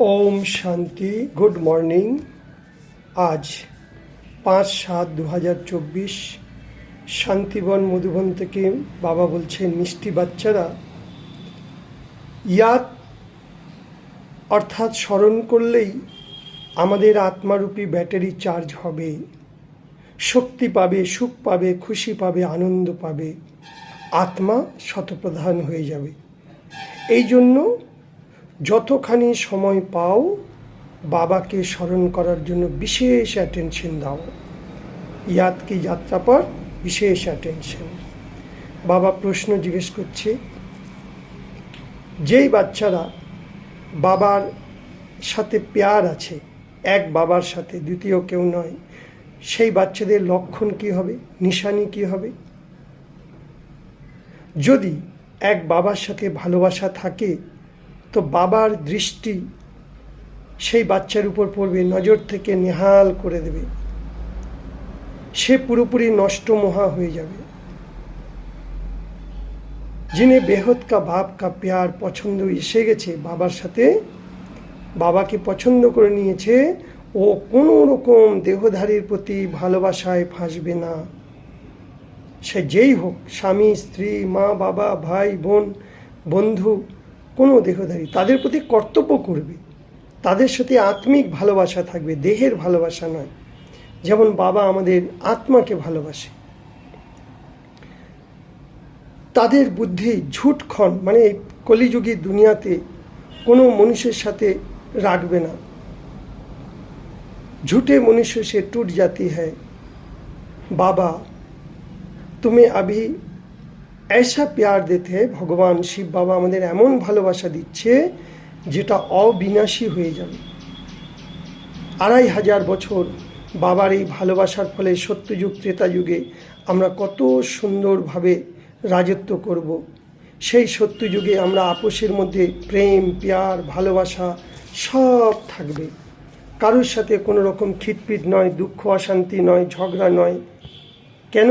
ওম শান্তি। Good morning. আজ 5/7/2024 শান্তিবন মধুবন থেকে বাবা বলছেন, মিষ্টি বাচ্চারা, ইয়াদ অর্থাৎ স্মরণ করলেই আমাদের আত্মারূপী ব্যাটারি চার্জ হবে, শক্তি পাবে, সুখ পাবে, খুশি পাবে, আনন্দ পাবে, আত্মা শতপ্রধান হয়ে যাবে। এই জন্য যতখানি সময় পাও বাবাকে স্মরণ করার জন্য বিশেষ অ্যাটেনশন দাও। ইয়াদ কি যাত্রা পর বিশেষ অ্যাটেনশন। বাবা প্রশ্ন জিজ্ঞেস করছে, যেই বাচ্চারা বাবার সাথে প্যার আছে, এক বাবার সাথে, দ্বিতীয় কেউ নয়, সেই বাচ্চাদের লক্ষণ কি হবে, নিশানি কি হবে? যদি এক বাবার সাথে ভালোবাসা থাকে তো বাবার দৃষ্টি সেই বাচ্চার উপর পড়বে, নজর থেকে নেহাল করে দেবে, সে পুরোপুরি নষ্ট মহা হয়ে যাবে। যিনি বেহদ কা বাপ কা প্যার পছন্দ এসে গেছে, বাবার সাথে বাবাকে পছন্দ করে নিয়েছে, ও কোনো রকম দেহধারীর প্রতি ভালোবাসায় ফাঁসবে না। সে যেই হোক, স্বামী, স্ত্রী, মা, বাবা, ভাই, বোন, বন্ধু, কোনো দেহধারী, তাদের প্রতি কর্তব্য করবে, তাদের সাথে আত্মিক ভালোবাসা থাকবে, দেহের ভালোবাসা নয়। যেমন বাবা আমাদের আত্মাকে ভালোবাসে। তাদের বুদ্ধি ঝুটক্ষণ, মানে এই কলিযুগী দুনিয়াতে কোনো মনুষ্যের সাথে রাখবে না। झूठे मनुष्य से टूट जाती है। बाबा तुम्हें अभी ऐसा प्यार देते हैं, भगवान शिव बाबा আমাদের এমন ভালোবাসা দিচ্ছে যেটা অবিনাশী হয়ে যাবে। 2500 বছর বাবার এই ভালোবাসার ফলে সত্যযুগ ত্রেতা যুগে আমরা কত সুন্দরভাবে রাজত্ব করব। সেই সত্যযুগে আমরা আপোষের মধ্যে প্রেম, প্যার, ভালোবাসা সব থাকবে। কারোর সাথে কোনো রকম খিটপিট নয়, দুঃখ অশান্তি নয়, ঝগড়া নয়। কেন?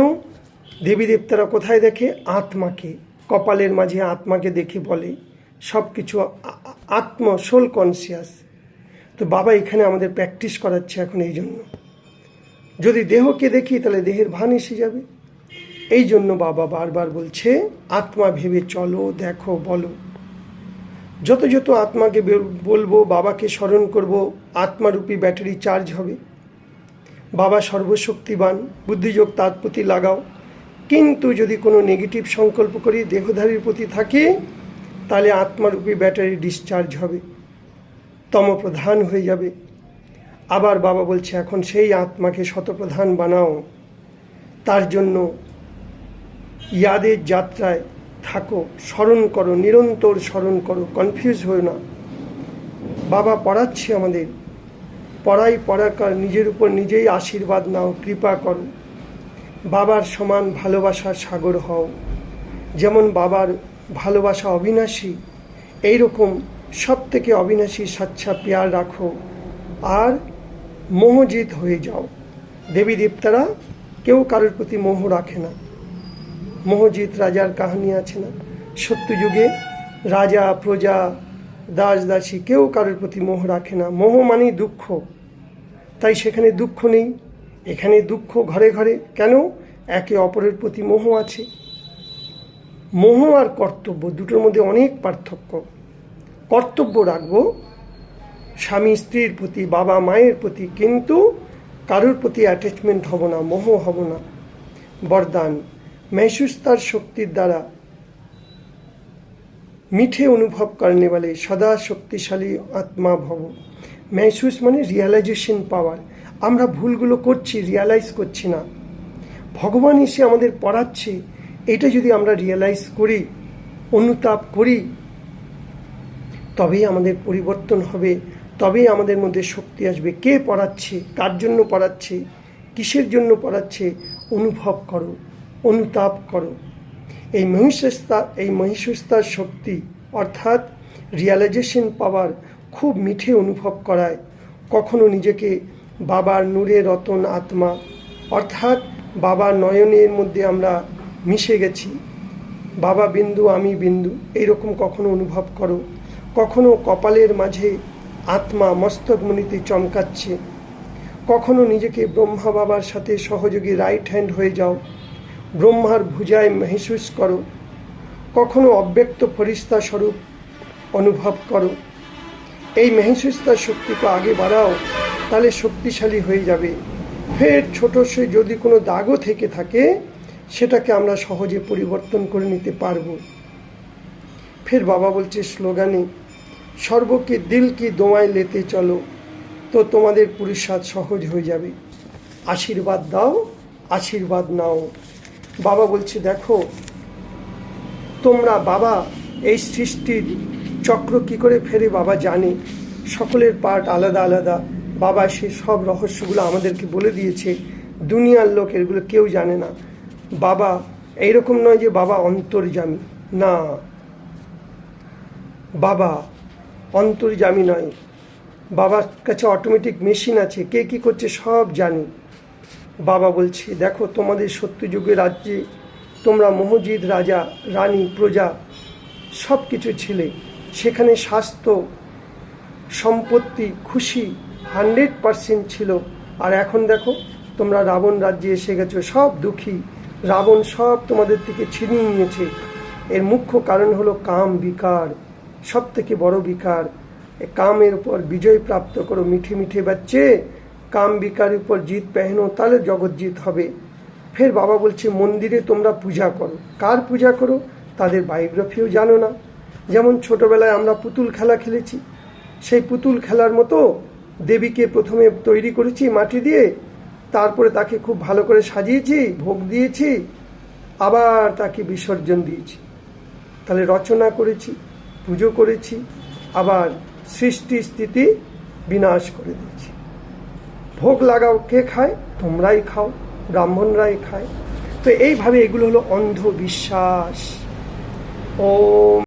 দেবী দেবতারা কোথায় দেখে? আত্মাকে, কপালের মাঝে আত্মাকে দেখে বলে সব কিছু সোল কনসিয়াস। তো বাবা এখানে আমাদের প্র্যাকটিস করাচ্ছে এখন। এই জন্য যদি দেহকে দেখি তাহলে দেহের ভান এসে যাবে। এই জন্য বাবা বারবার বলছে, আত্মা ভেবে চলো, দেখো, বলো। যত যত আত্মাকে বলবো, বাবাকে স্মরণ করব, আত্মারূপী ব্যাটারি চার্জ হবে। বাবা সর্বশক্তিবান, বুদ্ধিযোগ তার প্রতি লাগাও। কিন্তু যদি কোনো নেগেটিভ সংকল্প করি, দেহধারীর প্রতি থাকে, তাহলে আত্মারূপী ব্যাটারি ডিসচার্জ হবে, তমপ্রধান হয়ে যাবে। আবার বাবা বলছে, এখন সেই আত্মাকে শতপ্রধান বানাও। তার জন্য ইয়াদের যাত্রায় থাকো, স্মরণ করো, নিরন্তর স্মরণ করো, কনফিউজ হও না। বাবা পড়াচ্ছে আমাদের, পড়াকার নিজের উপর নিজেই আশীর্বাদ নাও, কৃপা করো। বাবার সমান ভালোবাসার সাগর হও। যেমন বাবার ভালোবাসা অবিনাশী, এইরকম সব থেকে অবিনাশী সাচ্চা প্যার রাখো আর মোহজিত হয়ে যাও। দেবী দেবতারা কেউ কারোর প্রতি মোহ রাখে না। মোহজিৎ রাজার কাহিনী আছে না? সত্যযুগে রাজা, প্রজা, দাস দাসী কেউ কারোর প্রতি মোহ রাখে না। মোহ মানেই দুঃখ, তাই সেখানে দুঃখ নেই। এখানে দুঃখ ঘরে ঘরে। কেন? একে অপরের প্রতি মোহ আছে। মোহ আর কর্তব্য দুটোর মধ্যে অনেক পার্থক্য। কর্তব্য রাখবো স্বামী স্ত্রীর প্রতি, বাবা মায়ের প্রতি, কিন্তু কারোর প্রতি অ্যাটাচমেন্ট হব না, মোহ হব না। বরদান महसूस तार शक्तिर द्वारा मीठे अनुभव करने वाले सदा शक्तिशाली आत्मा भव। महसूस माने रियलाइजेशन पावर। আমরা ভুলগুলো করছি, রিয়ালাইজ করছি না। ভগবান এসে আমাদের পড়াচ্ছে, এটা যদি আমরা রিয়ালাইজ করি, অনুতাপ করি, তবেই আমাদের পরিবর্তন হবে, তবেই আমাদের মধ্যে শক্তি আসবে। কে পড়াচ্ছে, কার জন্য পড়াচ্ছে, কিসের জন্য পড়াচ্ছে, অনুভব করো, অনুতাপ করো। এই মহিষস্তার শক্তি অর্থাৎ রিয়ালাইজেশন পাওয়ার খুব মিঠে অনুভব করায়। কখনো নিজেকে বাবার নূরে রতন আত্মা অর্থাৎ বাবার নয়নের মধ্যে আমরা মিশে গেছি, বাবা বিন্দু আমি বিন্দু, এইরকম কখনো অনুভব করো। কখনো কপালের মাঝে আত্মা মস্তকমণিতে চমকাচ্ছে। কখনো নিজেকে ব্রহ্মা বাবার সাথে সহযোগী রাইট হ্যান্ড হয়ে যাও, ব্রহ্মার ভুজায় মেহসুস করো। কখনো অব্যক্ত ফরিস্তা স্বরূপ অনুভব করো। এই মেহসুস্তার শক্তিকে আগে বাড়াও, তাহলে শক্তিশালী হয়ে যাবে। ফের ছোট সে যদি কোনো দাগও থেকে থাকে, সেটাকে আমরা সহজে পরিবর্তন করে নিতে পারবো। ফের বাবা বলছে স্লোগানে, সর্বকে দিল কি দোয়ায় লেতে চলো, তো তোমাদের পুরুষার্থ সহজ হয়ে যাবে। আশীর্বাদ দাও, আশীর্বাদ নাও। বাবা বলছে দেখো তোমরা, বাবা এই সৃষ্টির চক্র কী করে ফেরে বাবা জানে। সকলের পার্ট আলাদা আলাদা। বাবা সে সব রহস্যগুলো আমাদেরকে বলে দিয়েছে। দুনিয়ার লোক এগুলো কেউ জানে না। বাবা এইরকম নয় যে বাবা অন্তর্যামী, না, বাবা অন্তর্যামী নয়। বাবার কাছে অটোমেটিক মেশিন আছে, কে কী করছে সব জানে। বাবা বলছে দেখো তোমাদের সত্যযুগে রাজ্যে তোমরা মহজিদ, রাজা, রানী, প্রজা সব কিছু ছিলে। সেখানে স্বাস্থ্য, সম্পত্তি, খুশি 100% ছিল। আর এখন দেখো তোমরা রাবণ রাজ্যে এসে গেছো, সব দুঃখী। রাবণ সব তোমাদের থেকে ছিনিয়ে নিয়েছে। এর মুখ্য কারণ হলো কাম বিকার, সব থেকে বড় বিকার। কামের উপর বিজয় প্রাপ্ত করো মিঠে মিঠে বাচ্চে, কাম বিকারের উপর জিত পেহনো, তাহলে জগৎ জিত হবে। ফের বাবা বলছে মন্দিরে তোমরা পূজা করো। কার পূজা করো? তাদের বায়োগ্রাফিও জানো না। যেমন ছোটবেলায় আমরা পুতুল খেলা খেলেছি, সেই পুতুল খেলার মতো দেবীকে প্রথমে তৈরি করেছি মাটি দিয়ে, তারপরে তাকে খুব ভালো করে সাজিয়েছি, ভোগ দিয়েছি, আবার তাকে বিসর্জন দিয়েছি। তাহলে রচনা করেছি, পুজো করেছি, আবার সৃষ্টি স্থিতি বিনাশ করে দিয়েছি। ভোগ লাগাও, কে খায়? তোমরাই খাও, ব্রাহ্মণরাই খায়। তো এইভাবে এগুলো হলো অন্ধবিশ্বাস। ও